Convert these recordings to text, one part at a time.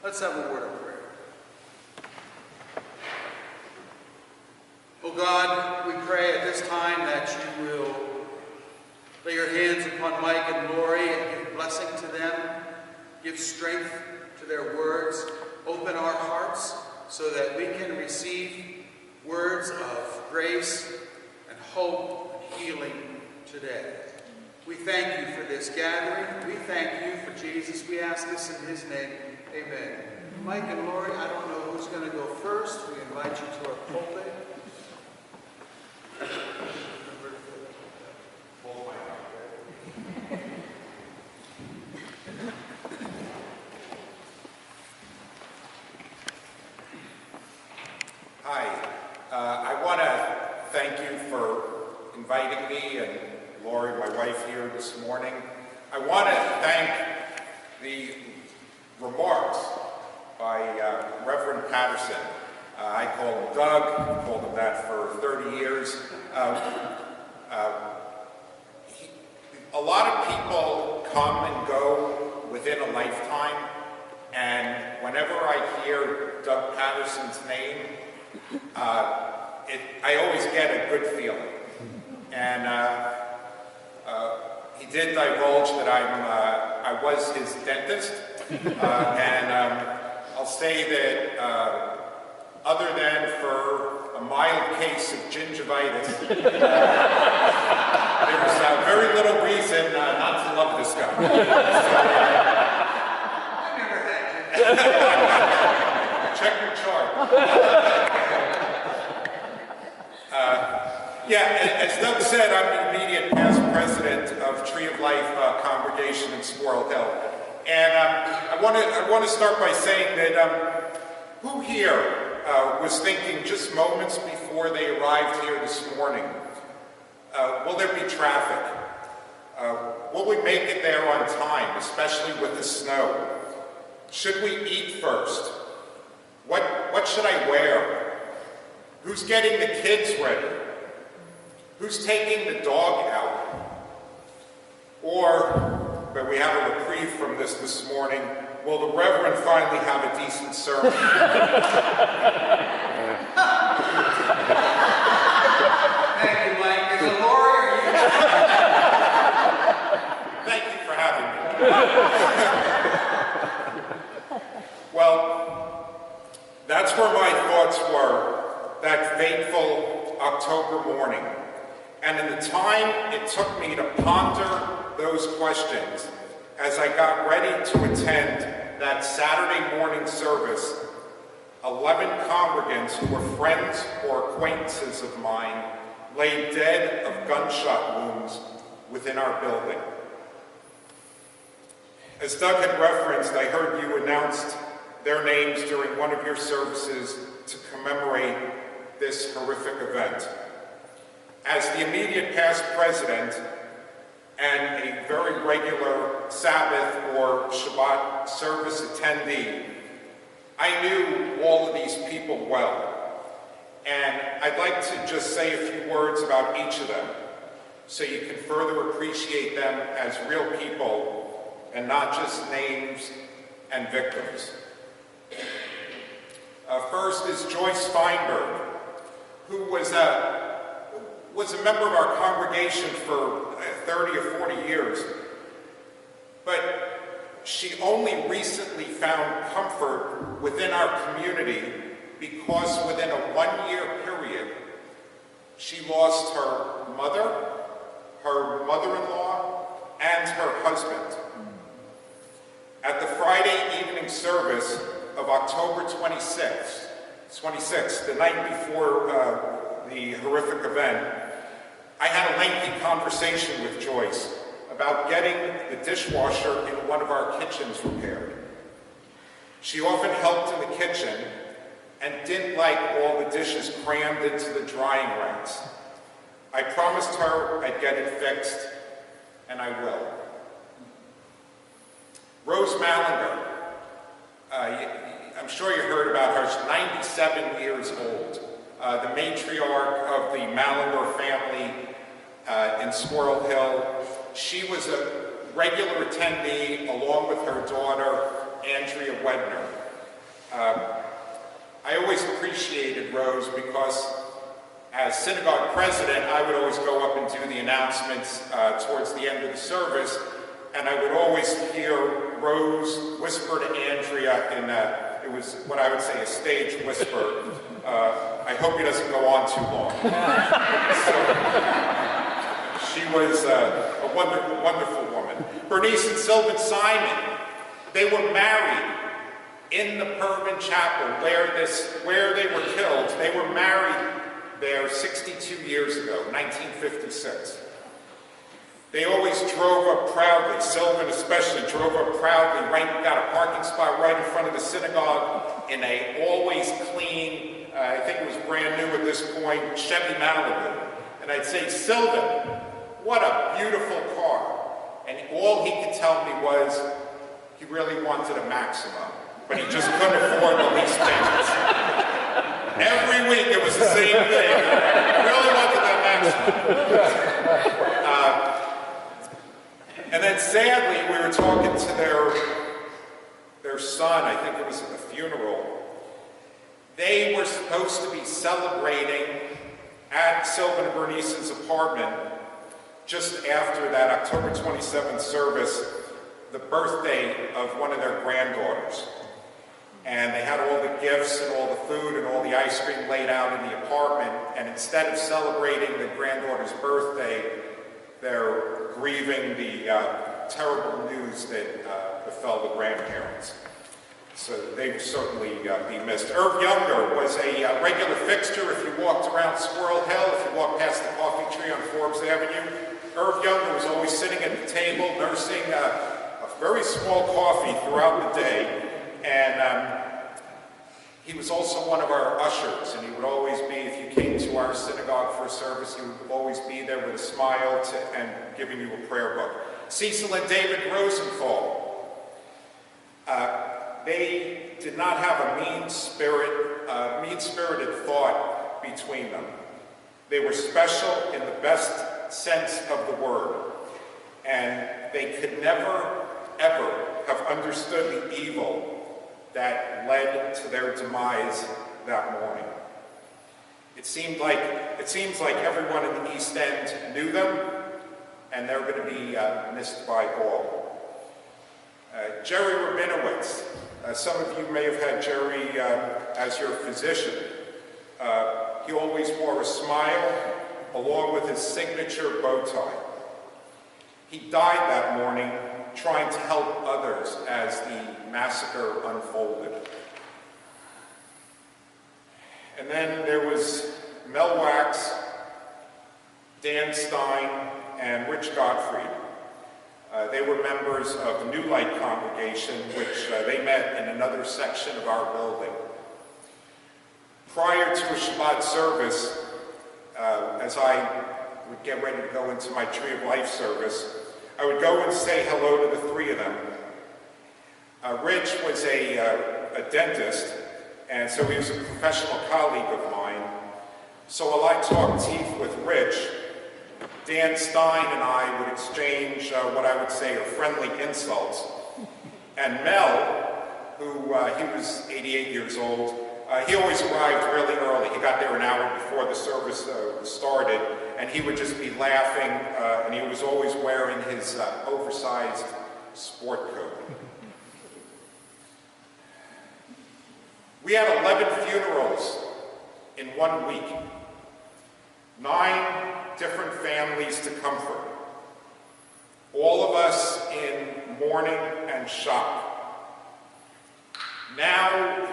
Let's have a word of prayer. Oh God, we pray at this time that you will lay your hands upon Mike and Lori and give blessing to them, give strength to their words, open our hearts so that we can receive words of grace and hope and healing today. We thank you for this gathering. We thank you for Jesus. We ask this in his name. Amen. Mike and Lori, I don't know who's going to go first. We invite you to our pulpit. Hi. I want to thank you for inviting me and Lori, my wife, here this morning. I want to thank the remarks by Reverend Patterson. I call him Doug. I've called him that for 30 years. A lot of people come and go within a lifetime, and whenever I hear Doug Patterson's name, I always get a good feeling. And he did divulge that I was his dentist, and I'll say that other than for a mild case of gingivitis, there's very little reason not to love this guy. I never thanked you. Check your chart. As Doug said, I'm the immediate past president of Tree of Life congregation in Squirrel Hill. And I want to start by saying that who here was thinking just moments before they arrived here this morning, will there be traffic? Will we make it there on time, especially with the snow? Should we eat first? What should I wear? Who's getting the kids ready? Who's taking the dog out? Or, but we have a reprieve from this morning, will the Reverend finally have a decent sermon? Thank you, Mike. Is it Lori or you? Thank you for having me. Well, that's where my thoughts were that fateful October morning. And in the time it took me to ponder those questions as I got ready to attend that Saturday morning service, 11 congregants who were friends or acquaintances of mine lay dead of gunshot wounds within our building. As Doug had referenced, I heard you announced their names during one of your services to commemorate this horrific event. As the immediate past president and a very regular Sabbath or Shabbat service attendee, I knew all of these people well. And I'd like to just say a few words about each of them so you can further appreciate them as real people and not just names and victims. First is Joyce Feinberg, who was a member of our congregation for 30 or 40 years, but she only recently found comfort within our community because within a one-year period, she lost her mother, her mother-in-law, and her husband. At the Friday evening service of October 26th, the night before the horrific event, I had a lengthy conversation with Joyce about getting the dishwasher in one of our kitchens repaired. She often helped in the kitchen and didn't like all the dishes crammed into the drying racks. I promised her I'd get it fixed, and I will. Rose Mallinger, I'm sure you heard about her. She's 97 years old. The matriarch of the Mallinger family in Squirrel Hill. She was a regular attendee along with her daughter, Andrea Wedner. I always appreciated Rose because as synagogue president, I would always go up and do the announcements towards the end of the service, and I would always hear Rose whisper to Andrea in it was what I would say a stage whisper. I hope he doesn't go on too long. So, she was a wonderful woman. Bernice and Sylvan Simon, they were married in the Pervin Chapel where they were killed. They were married there 62 years ago, 1956. They always drove up proudly, Sylvan especially drove up proudly, got a parking spot right in front of the synagogue in a always clean, I think it was brand new at this point, Chevy Malibu. And I'd say, Sylvan, what a beautiful car. And all he could tell me was he really wanted a Maxima, but he just couldn't afford the lease payments. Every week it was the same thing. He really wanted that Maxima. And then sadly, we were talking to their son, I think it was at the funeral. They were supposed to be celebrating at Sylvan and Bernice's apartment just after that October 27th service, the birthday of one of their granddaughters. And they had all the gifts and all the food and all the ice cream laid out in the apartment, and instead of celebrating the granddaughter's birthday, they're grieving the terrible news that befell the grandparents. So they will certainly be missed. Irv Younger was a regular fixture if you walked around Squirrel Hill, if you walked past the coffee tree on Forbes Avenue. Irv Younger was always sitting at the table nursing a very small coffee throughout the day. And he was also one of our ushers, and he would always be, if you came to our synagogue for a service, he would always be there with a smile and giving you a prayer book. Cecil and David Rosenthal. They did not have a mean-spirited thought between them. They were special in the best sense of the word, and they could never, ever have understood the evil that led to their demise that morning. It seems like everyone in the East End knew them, and they're going to be missed by all. Jerry Rabinowitz. Some of you may have had Jerry as your physician. He always wore a smile along with his signature bow tie. He died that morning trying to help others as the massacre unfolded. And then there was Mel Wax, Dan Stein, and Rich Gottfried. They were members of the New Light congregation, which they met in another section of our building. Prior to a Shabbat service, as I would get ready to go into my Tree of Life service, I would go and say hello to the three of them. Rich was a dentist, and so he was a professional colleague of mine. So while I talked teeth with Rich, Dan Stein and I would exchange what I would say are friendly insults. And Mel, who he was 88 years old, he always arrived really early. He got there an hour before the service started, and he would just be laughing, and he was always wearing his oversized sport coat. We had 11 funerals in 1 week. 9 different families to comfort. All of us in mourning and shock. Now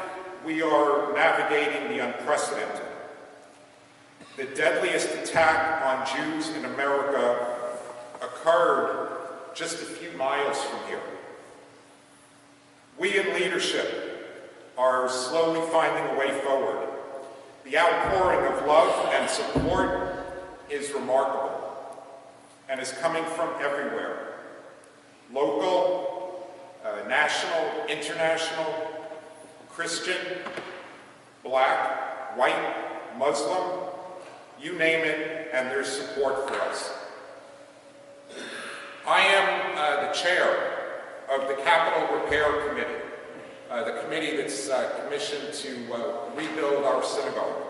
we are navigating the unprecedented. The deadliest attack on Jews in America occurred just a few miles from here. We in leadership are slowly finding a way forward. The outpouring of love and support is remarkable and is coming from everywhere. Local, national, international, Christian, black, white, Muslim, you name it, and there's support for us. I am the chair of the Capital Repair Committee, the committee that's commissioned to rebuild our synagogue.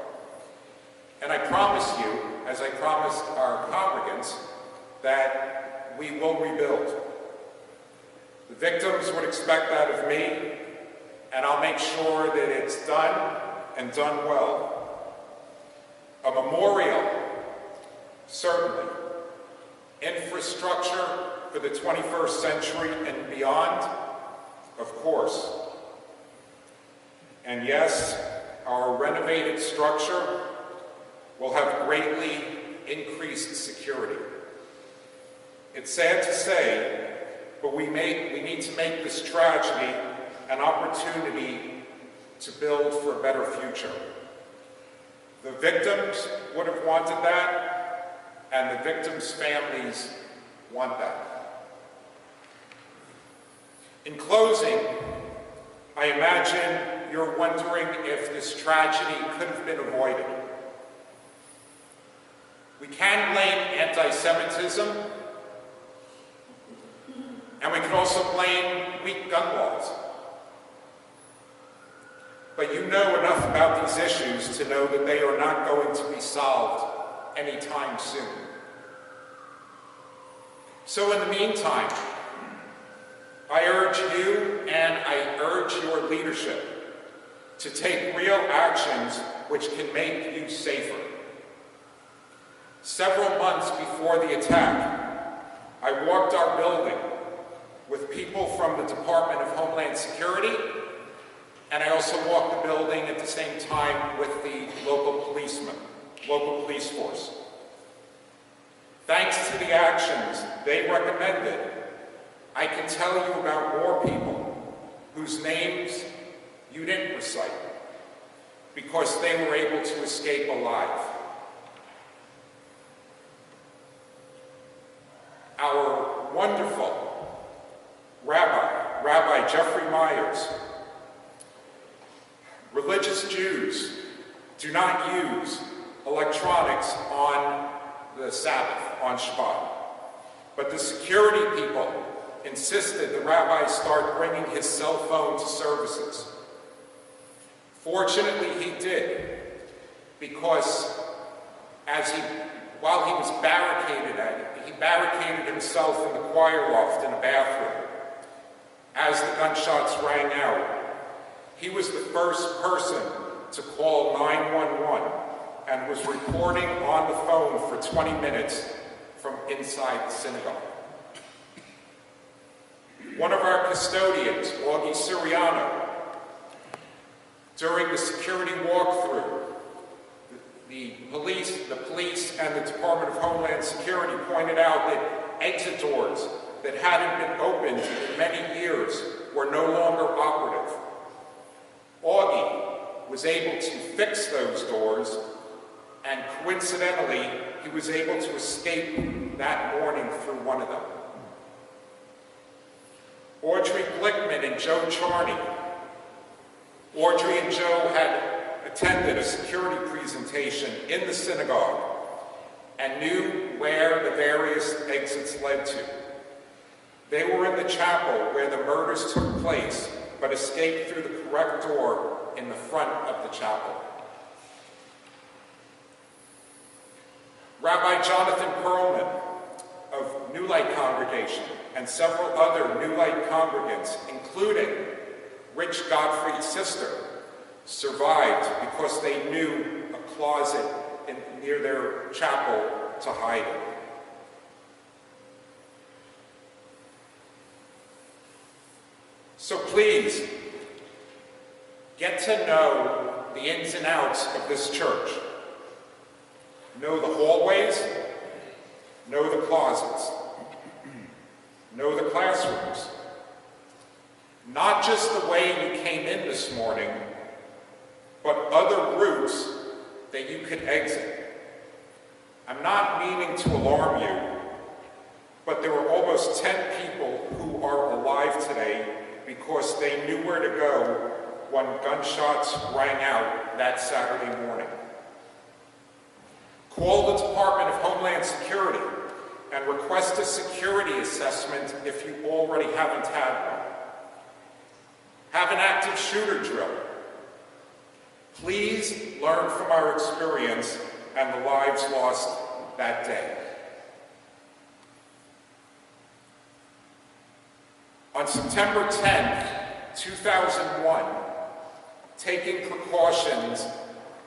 And I promise you, as I promised our congregants, that we will rebuild. The victims would expect that of me, and I'll make sure that it's done and done well. A memorial, certainly. Infrastructure for the 21st century and beyond, of course. And yes, our renovated structure will have greatly increased security. It's sad to say, but we need to make this tragedy an opportunity to build for a better future. The victims would have wanted that, and the victims' families want that. In closing, I imagine you're wondering if this tragedy could have been avoided. We can blame anti-Semitism, and we can also blame weak gun laws. But you know enough about these issues to know that they are not going to be solved anytime soon. So in the meantime, I urge you and I urge your leadership to take real actions which can make you safer. Several months before the attack, I walked our building with people from the Department of Homeland Security, and I also walked the building at the same time with the local police force. Thanks to the actions they recommended, I can tell you about more people whose names you didn't recite because they were able to escape alive. Our wonderful Rabbi Jeffrey Myers. Religious Jews do not use electronics on the Sabbath, on Shabbat. But the security people insisted the rabbi start bringing his cell phone to services. Fortunately, he did, because while he was barricaded he barricaded himself in the choir loft in a bathroom. As the gunshots rang out, he was the first person to call 911 and was recording on the phone for 20 minutes from inside the synagogue. One of our custodians, Augie Siriano, during the security walkthrough, the police and the Department of Homeland Security pointed out that exit doors that hadn't been opened in many years were no longer operative. Augie was able to fix those doors, and coincidentally, he was able to escape that morning through one of them. Audrey Blickman and Joe Charney. Audrey and Joe had attended a security presentation in the synagogue and knew where the various exits led to. They were in the chapel where the murders took place, but escaped through the correct door in the front of the chapel. Rabbi Jonathan Perlman of New Light Congregation and several other New Light congregants, including Rich Godfrey's sister, survived because they knew a closet near their chapel to hide in. So please, get to know the ins and outs of this church. Know the hallways, know the closets, know the classrooms. Not just the way you came in this morning, but other routes that you could exit. I'm not meaning to alarm you, but there were almost 10 people who are alive today because they knew where to go when gunshots rang out that Saturday morning. Call the Department of Homeland Security and request a security assessment if you already haven't had one. have an active shooter drill. Please learn from our experience and the lives lost that day. On September 10th, 2001, taking precautions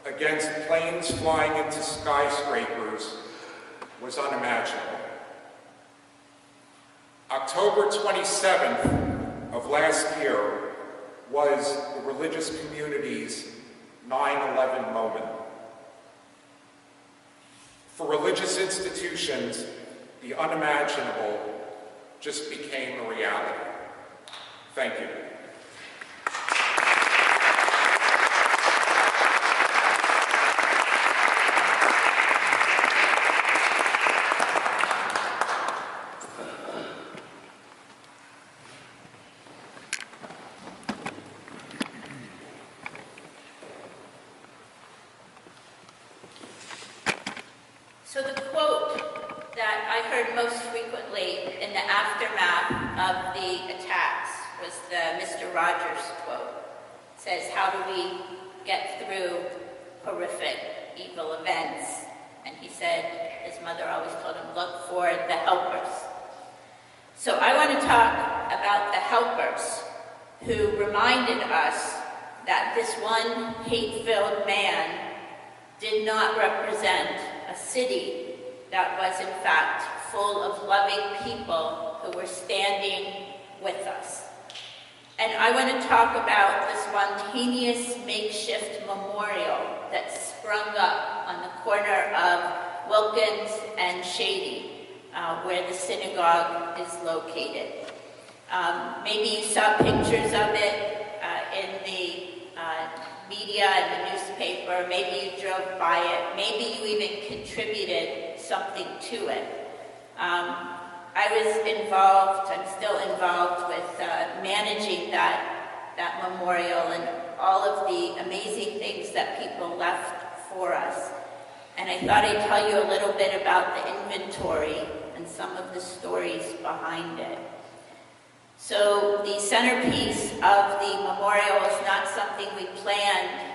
against planes flying into skyscrapers was unimaginable. October 27th of last year was the religious community's 9/11 moment. For religious institutions, the unimaginable just became a reality. Thank you. So the quote that I heard most frequently in the aftermath of the attacks was the Mr. Rogers quote. It says, how do we get through horrific, evil events? And he said, his mother always told him, look for the helpers. So I want to talk about the helpers who reminded us that this one hate-filled man did not represent a city that was in fact full of loving people who were standing with us. And I want to talk about the spontaneous makeshift memorial that sprung up on the corner of Wilkins and Shady, where the synagogue is located. Maybe you saw pictures of it in the media and the newspaper, maybe you drove by it, maybe you even contributed something to it. I was involved, I'm still involved with managing that memorial and all of the amazing things that people left for us. And I thought I'd tell you a little bit about the inventory and some of the stories behind it. So the centerpiece of the memorial was not something we planned.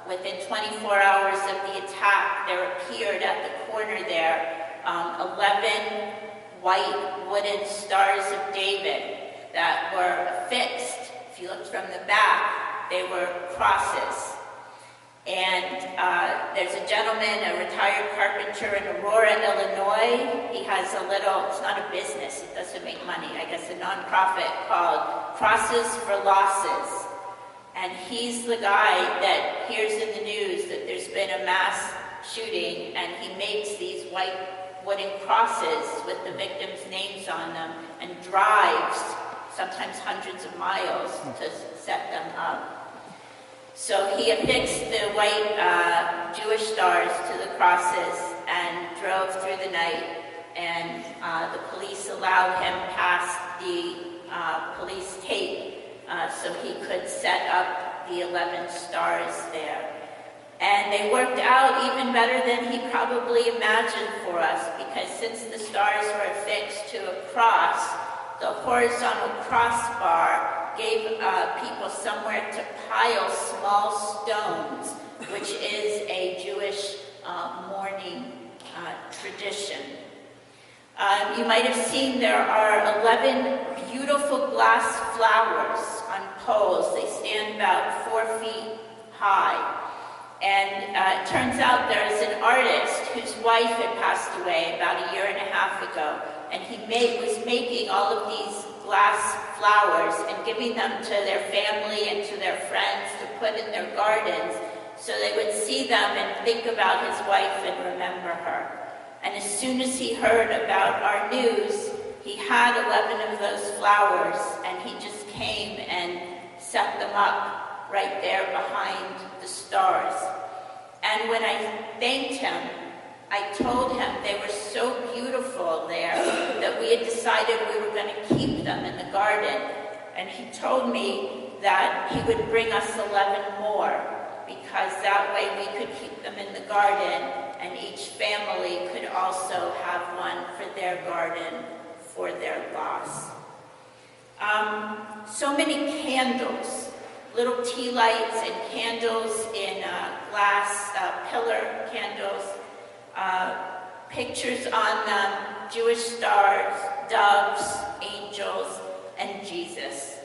Within 24 hours of the attack, there appeared at the corner there 11 white wooden stars of David that were affixed. If you looked from the back, they were crosses. And there's a gentleman, a retired carpenter in Aurora, Illinois. He has a little, it's not a business, it doesn't make money, I guess a nonprofit called Crosses for Losses. And he's the guy that hears in the news that there's been a mass shooting, and he makes these white wooden crosses with the victims' names on them and drives sometimes hundreds of miles to set them up. So he affixed the white Jewish stars to the crosses and drove through the night, and the police allowed him past the police tape so he could set up the 11 stars there. And they worked out even better than he probably imagined for us, because since the stars were affixed to a cross, the horizontal crossbar gave people somewhere to pile small stones, which is a Jewish mourning tradition. You might have seen there are 11 beautiful glass flowers on poles. They stand about 4 feet high. And it turns out there's an artist whose wife had passed away about a year and a half ago, and he was making all of these glass flowers and giving them to their family and to their friends to put in their gardens so they would see them and think about his wife and remember her. And as soon as he heard about our news, he had 11 of those flowers, and he just came and set them up right there behind the stars. And when I thanked him, I told him they were so beautiful there that we had decided we were going to keep them in the garden. And he told me that he would bring us 11 more, because that way we could keep them in the garden, and each family could also have one for their garden for their loss. So many candles, little tea lights and candles in glass pillar candles, pictures on them, Jewish stars, doves, angels, and Jesus.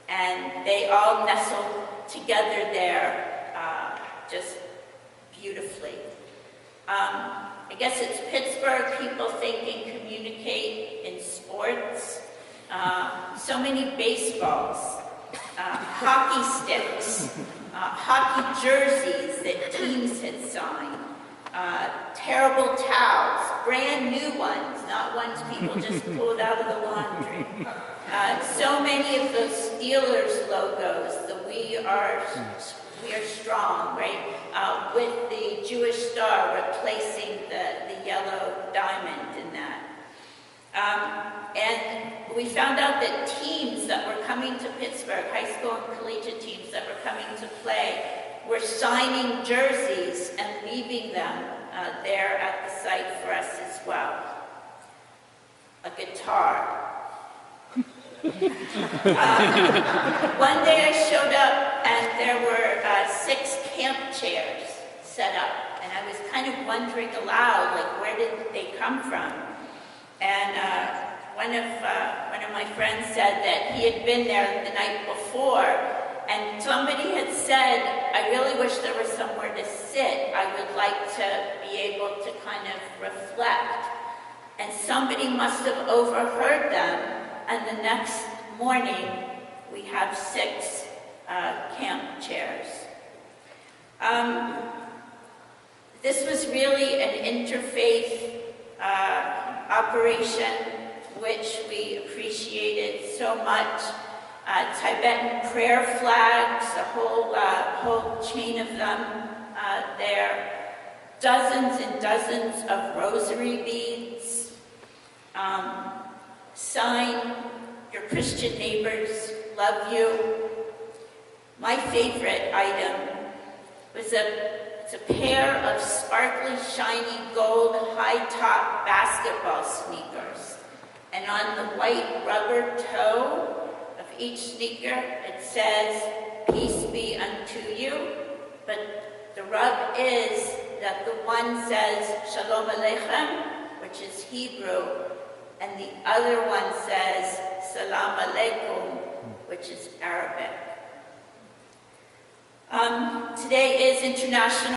And they all nestle together there just beautifully. I guess it's Pittsburgh, people think and communicate in sports. So many baseballs, hockey sticks, hockey jerseys that teams had signed, terrible towels, brand new ones, not ones people just pulled out of the laundry. So many of those Steelers logos, the We Are Strong, right? With the Jewish star replacing the yellow diamond in that. And we found out that teams that were coming to Pittsburgh, high school and collegiate teams that were coming to play, were signing jerseys and leaving them there at the site for us as well. A guitar. One day I showed up and there were 6 camp chairs set up, and I was kind of wondering aloud, like, where did they come from? And one of my friends said that he had been there the night before, and somebody had said, I really wish there was somewhere to sit. I would like to be able to kind of reflect. And somebody must have overheard them, and the next morning we have 6 camp chairs. This was really an interfaith operation, which we appreciated so much. Tibetan prayer flags, a whole chain of them there. Dozens and dozens of rosary beads. Sign, your Christian neighbors love you. My favorite item was it's a pair of sparkly, shiny gold high-top basketball sneakers. And on the white rubber toe of each sneaker, it says, "Peace be unto you." But the rub is that the one says, "Shalom Aleichem," which is Hebrew, and the other one says, "Salam Aleikum," which is Arabic. Today is International